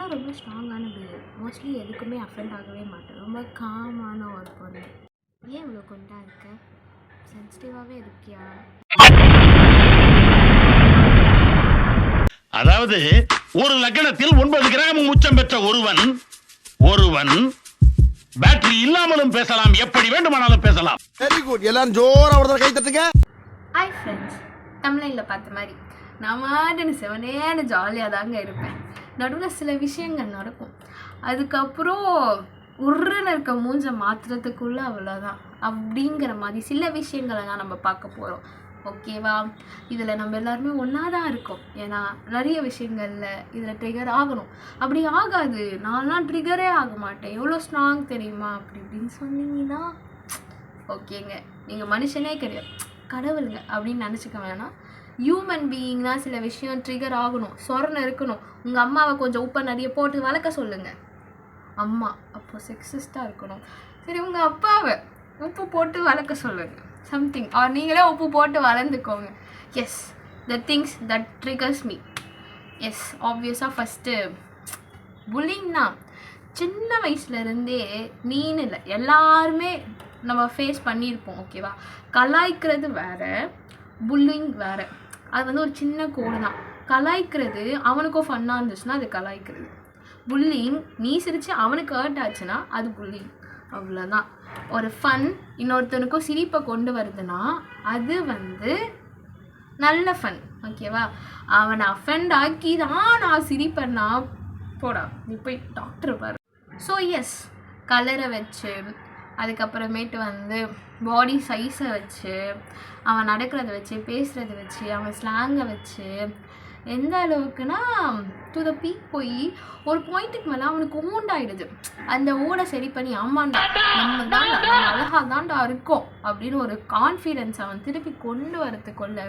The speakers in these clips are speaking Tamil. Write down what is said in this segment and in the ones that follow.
நான்லாம் ரொம்ப ஸ்ட்ராங்கான பிஹேவ். மோஸ்ட்லி எதுக்குமே அஃபெண்ட் ஆகவே மாட்டேன். ரொம்ப காமான ஒரு பொண்ணு. ஏன் இவ்வளோ கொண்டா இருக்க? சென்சிட்டிவாகவே இருக்கியா? அதாவது ஒரு லக்னத்தில் 9 கிராம் உச்சம் பெற்ற ஒருவன் பேட்டரி இல்லாமலும் பேசலாம், எப்படி வேண்டுமானாலும் பேசலாம். Very good. எல்லாரும் ஜோரா ஒரு கை தட்டுங்க. ஹாய் ஃப்ரெண்ட்ஸ், தமிழில் பார்த்த மாதிரி நான் மாட்டுன்னு செவனேன்னு ஜாலியாக தாங்க இருப்பேன். நடுவில் சில விஷயங்கள் நடக்கும். அதுக்கப்புறம் உருன்னு இருக்க மூஞ்ச மாற்றுறதுக்குள்ளே அவ்வளோதான் அப்படிங்கிற மாதிரி சில விஷயங்களை தான் நம்ம பார்க்க போகிறோம். ஓகேவா? இதில் நம்ம எல்லாருமே ஒன்றா தான் இருக்கோம். ஏன்னா நிறைய விஷயங்களில் இதில் ட்ரிகர் ஆகணும். அப்படி ஆகாது, நான்லாம் ட்ரிகரே ஆக மாட்டேன், எவ்வளோ ஸ்ட்ராங் தெரியுமா அப்படி இப்படின்னு சொன்னீங்கன்னா ஓகேங்க, நீங்கள் மனுஷனே கிடையாது, கடவுளுங்க அப்படின்னு நினச்சிக்க வேணாம். ஹியூமன் பீயிங் தான் சில விஷயம் ட்ரிகர் ஆகணும். சொரணை இருக்கணும். உங்கள் அம்மாவை கொஞ்சம் உப்பை நிறைய போட்டு வளர்க்க சொல்லுங்கள். அம்மா அப்போ செக்ஸிஸ்டாக இருக்கணும். சரி, உங்கள் அப்பாவை உப்பு போட்டு வளர்க்க சொல்லுங்கள், சம்திங். ஆர் நீங்களே உப்பு போட்டு வளர்ந்துக்கோங்க. Yes, the things that triggers me. Yes, ஆப்வியஸாக ஃபஸ்ட்டு புல்லிங்னா சின்ன வயசுலேருந்தே நீன்னு இல்லை, எல்லாருமே நம்ம ஃபேஸ் பண்ணியிருப்போம். ஓகேவா? கலாய்க்கிறது வேறு, புல்லிங் வேறு. அது வந்து ஒரு சின்ன கோடு தான். கலாய்க்கிறது அவனுக்கும் ஃபன்னாக இருந்துச்சுன்னா அது கலாய்க்கிறது. புல்லிங் நீ சிரித்து அவனுக்கு ஹர்ட் ஆச்சுன்னா அது புல்லிங். அவ்வளோதான். ஒரு ஃபன் இன்னொருத்தனுக்கும் சிரிப்பை கொண்டு வருதுன்னா அது வந்து நல்ல ஃபன். ஓகேவா? அவனை அஃபெண்ட் ஆக்கி தான் நான் சிரிப்பேன்னா போடா நீ போய் டாக்டர் பாரு. ஸோ எஸ், கலரை வச்சு, அதுக்கப்புறமேட்டு வந்து பாடி சைஸை வச்சு, அவன் நடக்கிறத வச்சு, பேசுகிறத வச்சு, அவன் ஸ்லாங்கை வச்சு, எந்த அளவுக்குன்னா டு த பீக் போய் ஒரு பாயிண்ட்டுக்கு மேலே அவனுக்கு ஊண்டாயிடுது. அந்த ஊடை சரி பண்ணி ஆமாண்டா நம்ம தாண்டா நம்ம அழகாக தாண்டா இருக்கோம் அப்படின்னு ஒரு கான்ஃபிடென்ஸ் அவன் திருப்பி கொண்டு வரத்துக்குள்ள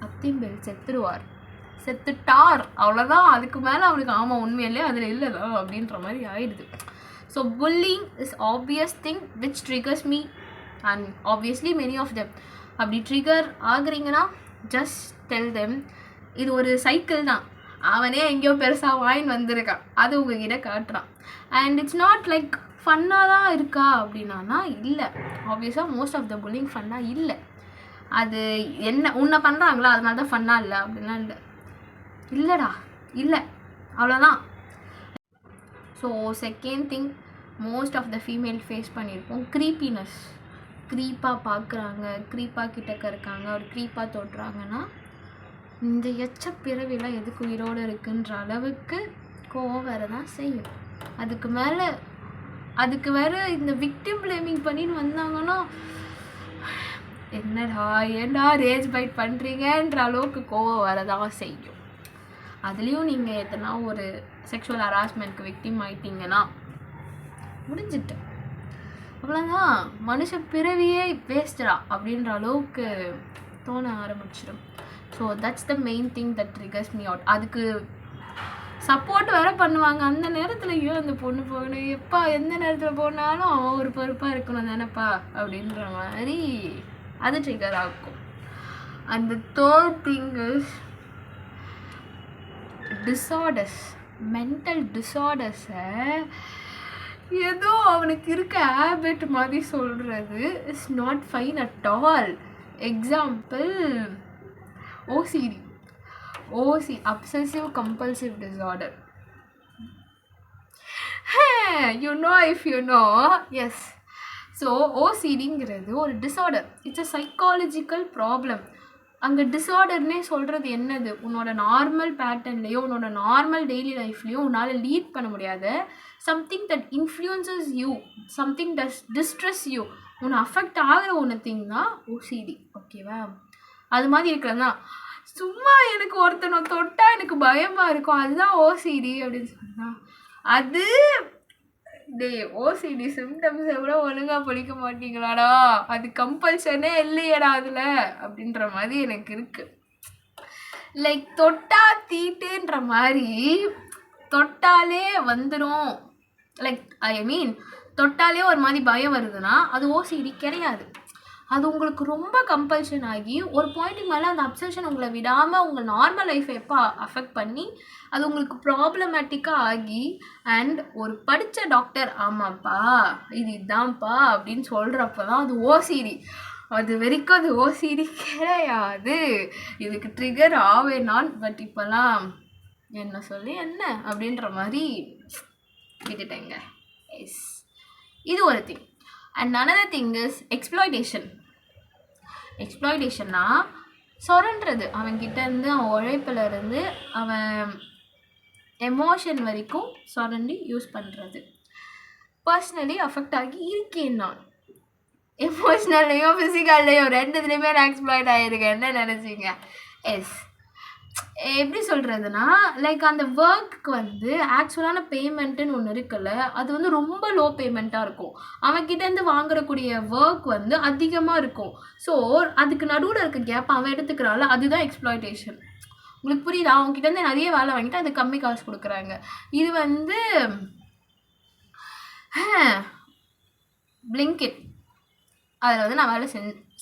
அத்திம்பேல் செத்துட்டார். அவ்வளோதான். அதுக்கு மேலே அவனுக்கு ஆமாம் உண்மையிலே அதில் இல்லைதான் அப்படின்ற மாதிரி ஆயிடுது. So pulling is obvious thing which triggers me and obviously many of them. அப்படி ட்ரிகர் ஆகுறீங்கன்னா ஜஸ்ட் டெல் தெம் இது ஒரு சைக்கிள் தான். அவனே எங்கேயோ பெருசாக வாங்கின்னு வந்திருக்கான், அது உங்ககிட்ட காட்டுறான். அண்ட் இட்ஸ் நாட் லைக் ஃபன்னாக தான் இருக்கா அப்படின்னா இல்லை. ஆப்வியஸாக மோஸ்ட் ஆஃப் த புல்லிங் ஃபன்னாக இல்லை. அது என்ன உன்னை பண்ணுறாங்களா அதனால தான் ஃபன்னாக இல்லை அப்படின்லாம் இல்லைடா, இல்லை, அவ்வளோதான். So second thing most of the female face பண்ணியிருப்போம், க்ரீப்பினஸ். க்ரீப்பாக பார்க்குறாங்க, க்ரீப்பாக கிட்டக்க இருக்காங்க, ஒரு க்ரீப்பாக தொடுறாங்கன்னா இந்த எச்ச பிறவிலாம் எதுக்கு உயிரோடு இருக்குன்ற அளவுக்கு கோவம் வேறு தான் செய்யும். அதுக்கு வேறு இந்த விக்டிம் பிளேமிங் பண்ணின்னு வந்தாங்கன்னா ஏண்டா ரேஜ் பைட் பண்ணுறீங்கன்ற அளவுக்கு கோவம் வரதான் செய்யும். அதுலேயும் நீங்கள் எத்தனா ஒரு செக்ஷுவல் ஹராஸ்மெண்ட்க்கு விக்டிம் ஆகிட்டீங்கன்னா முடிஞ்சிட்டு அவ்வளோதான், மனுஷ பிறவியே வேஸ்டா அப்படின்ற அளவுக்கு தோண ஆரம்பிச்சிடும். So that's the main thing that triggers me out. அதுக்கு சப்போர்ட் வேறு பண்ணுவாங்க. அந்த நேரத்தில் அந்த பொண்ணு போகணும், எப்பா எந்த நேரத்தில் போனாலும் அவன் ஒரு பொறுப்பாக இருக்கணும் தானேப்பா அப்படின்ற மாதிரி அது ட்ரிகர் ஆகும். And the third thing is disorders. Mental டிஸார்டர்ஸை ஏதோ அவனுக்கு இருக்க ஹேபிட் மாதிரி சொல்கிறது is not fine at all. Example OCD, obsessive compulsive disorder. You know if you know. Yes. So OCDங்கிறது ஒரு disorder. It's a psychological problem. அங்கே டிஸார்டர்னே சொல்கிறது என்னது, உன்னோட நார்மல் பேட்டர்ன்லேயோ உன்னோட நார்மல் டெய்லி லைஃப்லேயோ உன்னால் லீட் பண்ண முடியாத something that influences you, something does distress you, உன்னை அஃபெக்ட் ஆகிற ஒன்று திங் தான் OCD. ஓகேவா? அது மாதிரி இருக்கிறது தான். சும்மா எனக்கு ஒருத்தனை தொட்டால் எனக்கு பயமாக இருக்கும், அதுதான் OCD அப்படின்னு சொன்னால் அது OCD சிம்டம்ஸ் எவ்வளோ ஒழுங்காக படிக்க மாட்டீங்களாடா, அது கம்பல்சனே இல்லையடா அதில் அப்படின்ற மாதிரி எனக்கு இருக்குது. லைக் தொட்டா தீட்டுன்ற மாதிரி தொட்டாலே வந்துடும். லைக் ஐ மீன் தொட்டாலே ஒரு மாதிரி பயம் வருதுன்னா அது OCD கிடையாது. அது உங்களுக்கு ரொம்ப கம்பல்ஷன் ஆகி ஒரு பாயிண்ட்டுக்கு மேலே அந்த அப்சஷன் உங்களை விடாமல் உங்கள் நார்மல் லைஃப்பை எப்போ அஃபெக்ட் பண்ணி அது உங்களுக்கு ப்ராப்ளமேட்டிக்காக ஆகி அண்ட் ஒரு படித்த டாக்டர் ஆமாப்பா இது இதான்ப்பா அப்படின்னு சொல்கிறப்ப தான் அது ஓசிடி. அது வரைக்கும் அது ஓசிடி கிடையாது, இதுக்கு ட்ரிகர் ஆவேனான். பட் இப்போல்லாம் என்ன சொல்லி என்ன அப்படின்ற மாதிரி விட்டுட்டேங்க. எஸ், இது ஒரு thing. And another thing is exploitation. எக்ஸ்ப்ளாய்டேஷன்னா சொரன்றது, அவன்கிட்டேருந்து அவன் உழைப்பிலேருந்து அவன் எமோஷன் வரைக்கும் சொரண்டி யூஸ் பண்ணுறது. பர்சனலி அஃபெக்ட் ஆகி இருக்கேன் நான், எமோஷ்னல்லையும் ஃபிசிக்கல்லையும் ரெண்டுத்துலேயுமே நான் எக்ஸ்ப்ளாய்ட் ஆகிருக்கேன். என்ன நினச்சிங்க? எஸ், எப்படி சொல்கிறதுனா லைக் அந்த ஒர்க்கு வந்து ஆக்சுவலான பேமெண்ட்டுன்னு ஒன்று இருக்குல்ல, அது வந்து ரொம்ப லோ பேமெண்ட்டாக இருக்கும். அவன்கிட்டேருந்து வாங்குறக்கூடிய ஒர்க் வந்து அதிகமாக இருக்கும். ஸோ அதுக்கு நடுவில் இருக்க கேப் அவன் எடுத்துக்கிறாள், அதுதான் எக்ஸ்ப்ளாய்டேஷன். உங்களுக்கு புரியுதா? அவங்ககிட்டேருந்து நிறைய வேலை வாங்கிட்டு அது கம்மி காசு கொடுக்குறாங்க. இது வந்து பிளிங்கிட், அதில் வந்து நான் வேலை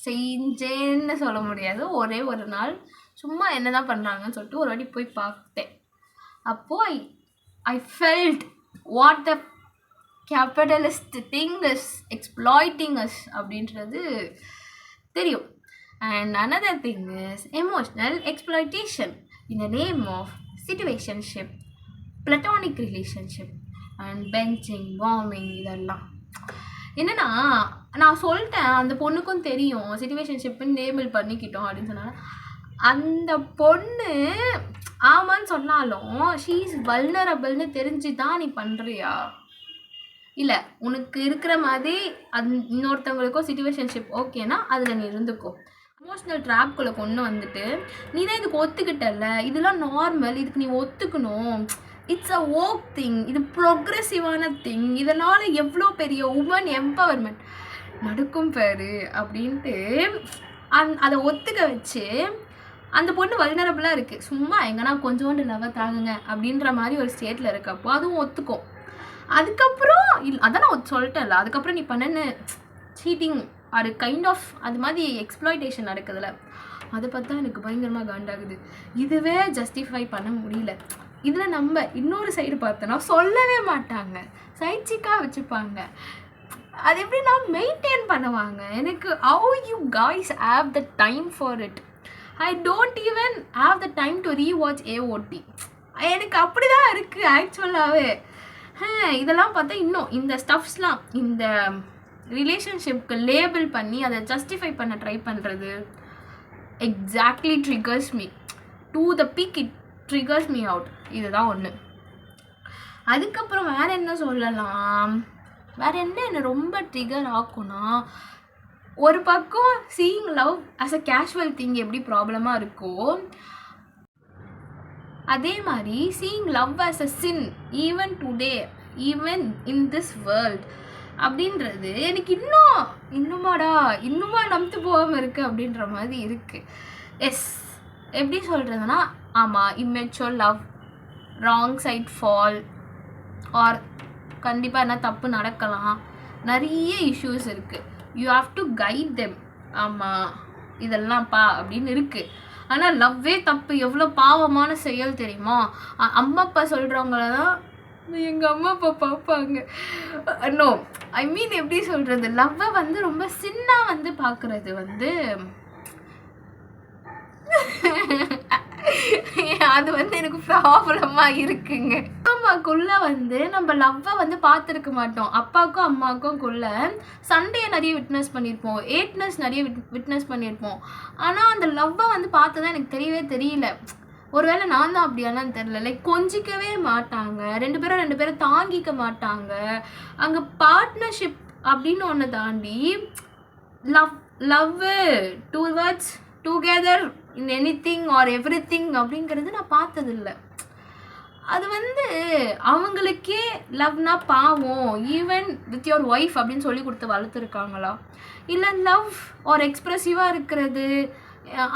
செஞ்சேன்னு சொல்ல முடியாது. ஒரே ஒரு நாள் சும்மா என்ன தான் பண்ணுறாங்கன்னு சொல்லிட்டு ஒரு வாட்டி போய் பார்த்தேன். அப்போது I felt what the capitalist thing is exploiting us அப்படின்றது தெரியும். And another thing is emotional exploitation in the name of situationship, platonic relationship and benching, bombing. இதெல்லாம் என்னன்னா நான் சொல்லிட்டேன், அந்த பொண்ணுக்கும் தெரியும் சிச்சுவேஷன்ஷிப்புன்னு லேபிள் பண்ணிக்கிட்டோம் அப்படின்னு சொன்னாங்க. அந்த பொண்ணு ஆமான்னு சொன்னாலும் ஷீ இஸ் வல்னரபிள்னு தெரிஞ்சு தான் நீ பண்ணுறியா? இல்லை, உனக்கு இருக்கிற மாதிரி இன்னொருத்தவங்களுக்கும் சிச்சுவேஷன்ஷிப் ஓகேனா அதில் நீ இருந்துக்கோ. எமோஷ்னல் ட்ராப்குள்ளே கொண்டு வந்துட்டு நீ தான் இதுக்கு ஒத்துக்கிட்டல, இதெல்லாம் நார்மல், இதுக்கு நீ ஒத்துக்கணும், இட்ஸ் அ ஓக் திங், இது ப்ரோக்ரெசிவான திங், இதனால் எவ்வளோ பெரிய உமன் எம்பவர்மெண்ட் நடக்கும் பாரு அப்படின்ட்டு அதை ஒத்துக்க வச்சு அந்த பொண்ணு வல்னரபிளாக இருக்குது. சும்மா எங்கன்னா கொஞ்சோண்டு லவ் தாங்குங்க அப்படின்ற மாதிரி ஒரு ஸ்டேட்டில் இருக்கப்போ அதுவும் ஒத்துக்கும். அதுக்கப்புறம் அதான் நான் சொல்லிட்டேன்ல, அதுக்கப்புறம் நீ பண்ணன்னு சீட்டிங் அது கைண்ட் ஆஃப் அது மாதிரி எக்ஸ்ப்ளாய்டேஷன் நடக்குதுல்ல, அதை பார்த்தா எனக்கு பயங்கரமாக காண்டாகுது. இதுவே ஜஸ்டிஃபை பண்ண முடியல. இதில் நம்ம இன்னொரு சைடு பார்த்தோன்னா சொல்லவே மாட்டாங்க, சைட்சிக்காக வச்சுப்பாங்க. அது எப்படின்னா மெயின்டைன் பண்ணுவாங்க. எனக்கு how you guys have the time for it? I don't even have the time to rewatch AOT. எனக்கு அப்படி தான் இருக்குது ஆக்சுவலாகவே. இதெல்லாம் பார்த்தா இன்னும் இந்த ஸ்டஃப்ஸ்லாம் இந்த ரிலேஷன்ஷிப்க்கு லேபிள் பண்ணி அதை ஜஸ்டிஃபை பண்ண ட்ரை பண்ணுறது exactly triggers me to the peak. It triggers me out. இதுதான் ஒன்று. அதுக்கப்புறம் வேறு என்ன சொல்லலாம், வேறு என்ன ரொம்ப ட்ரிகர் ஆகும்னா, ஒரு பக்கம் seeing love as a casual thing எப்படி ப்ராப்ளமாக இருக்கோ, அதே மாதிரி seeing love as a sin even today, even in this world அப்படின்றது எனக்கு இன்னுமா நம்பிட்டு போகாமல் இருக்குது அப்படின்ற மாதிரி இருக்குது. எஸ், எப்படி சொல்கிறதுனா, ஆமாம், immature love, wrong side fall, or கண்டிப்பாக என்ன தப்பு நடக்கலாம், நிறைய இஷ்யூஸ் இருக்குது. You have to guide them. ஆமாம் இதெல்லாம்ப்பா அப்படின்னு இருக்குது. ஆனால் லவ்வே தப்பு எவ்வளோ பாவமான செயல் தெரியுமா? அம்மா அப்பா சொல்கிறவங்கள தான் எங்கள் அம்மா அப்பா பார்ப்பாங்க. நோ, ஐ மீன் எப்படி சொல்கிறது, லவ்வை வந்து ரொம்ப சின்னாக வந்து பார்க்குறது வந்து அது வந்து எனக்கு ப்ராப்ளமாக இருக்குங்க. அம்மாக்குள்ளே வந்து நம்ம லவ்வை வந்து பார்த்துருக்க மாட்டோம். அப்பாவுக்கும் அம்மாவுக்கும்குள்ளே சண்டையை நிறைய விட்னஸ் பண்ணியிருப்போம், ஏட்னஸ் நிறைய விட்னஸ் பண்ணியிருப்போம். ஆனால் அந்த லவ்வை வந்து பார்த்ததான் எனக்கு தெரியல. ஒருவேளை நான் தான் அப்படியானான்னு தெரியல. லைக் கொஞ்சிக்கவே மாட்டாங்க, ரெண்டு பேரும் தாங்கிக்க மாட்டாங்க. அங்கே பார்ட்னர்ஷிப் அப்படின்னு ஒன்று தாண்டி love towards together in anything or everything அப்படிங்கிறது நான் பார்த்ததில்லை. அது வந்து அவங்களுக்கே லவ்னா பாவம், ஈவன் வித் யுவர் ஒய்ஃப் அப்படின்னு சொல்லி கொடுத்து வளர்த்துருக்காங்களா? இல்லை லவ் ஆர் எக்ஸ்ப்ரெசிவாக இருக்கிறது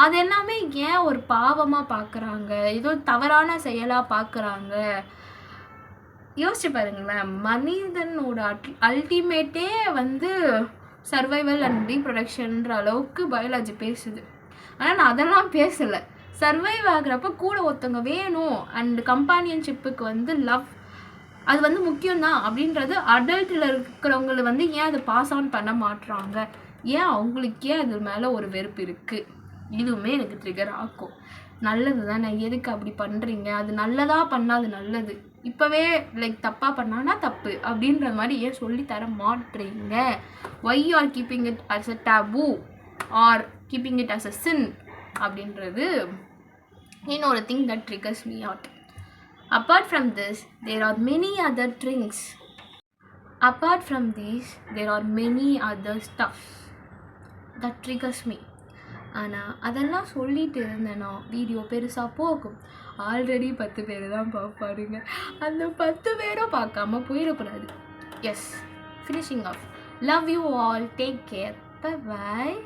அது எல்லாமே ஏன் ஒரு பாவமாக பார்க்குறாங்க, ஏதோ தவறான செயலாக பார்க்குறாங்க? யோசிச்சு பாருங்களேன், மனிதனோட அல்டிமேட்டே வந்து சர்வைவல் அண்ட் ரீப்ரொடக்ஷன்ற அளவுக்கு பயாலஜி பேசுது. ஆனால் நான் அதெல்லாம் பேசலை. சர்வைவ் ஆகிறப்ப கூட ஒருத்தவங்க வேணும் அண்ட் கம்பானியன்ஷிப்புக்கு வந்து லவ் அது வந்து முக்கியம்தான் அப்படின்றது அடல்ட்டில் இருக்கிறவங்களை வந்து ஏன் அதை பாஸ் ஆன் பண்ண மாட்டுறாங்க, ஏன் அவங்களுக்கே அது மேலே ஒரு வெறுப்பு இருக்குது, இதுவுமே எனக்கு ட்ரிகர் ஆகும். நல்லது தானே, எதுக்கு அப்படி பண்ணுறீங்க, அது நல்லதாக பண்ணால் அது நல்லது, இப்போவே லைக் தப்பாக பண்ணான்னா தப்பு அப்படின்ற மாதிரி ஏன் சொல்லித்தர மாட்டுறீங்க? Why you are keeping it as a taboo or keeping it as a sin அப்படின்றது இன்னொரு thing that triggers me out. Apart from this, there are many other things. Apart from these, there are many other stuffs that triggers me. ஆனால் அதெல்லாம் சொல்லிட்டு இருந்தேன்னா வீடியோ பெருசாக போகும். ஆல்ரெடி 10 பேர் தான் பார்ப்பாருங்க. அந்த 10 பேரும் பார்க்காம போயிடக்கூடாது. Yes, finishing off. Love you all. Take care. Bye bye.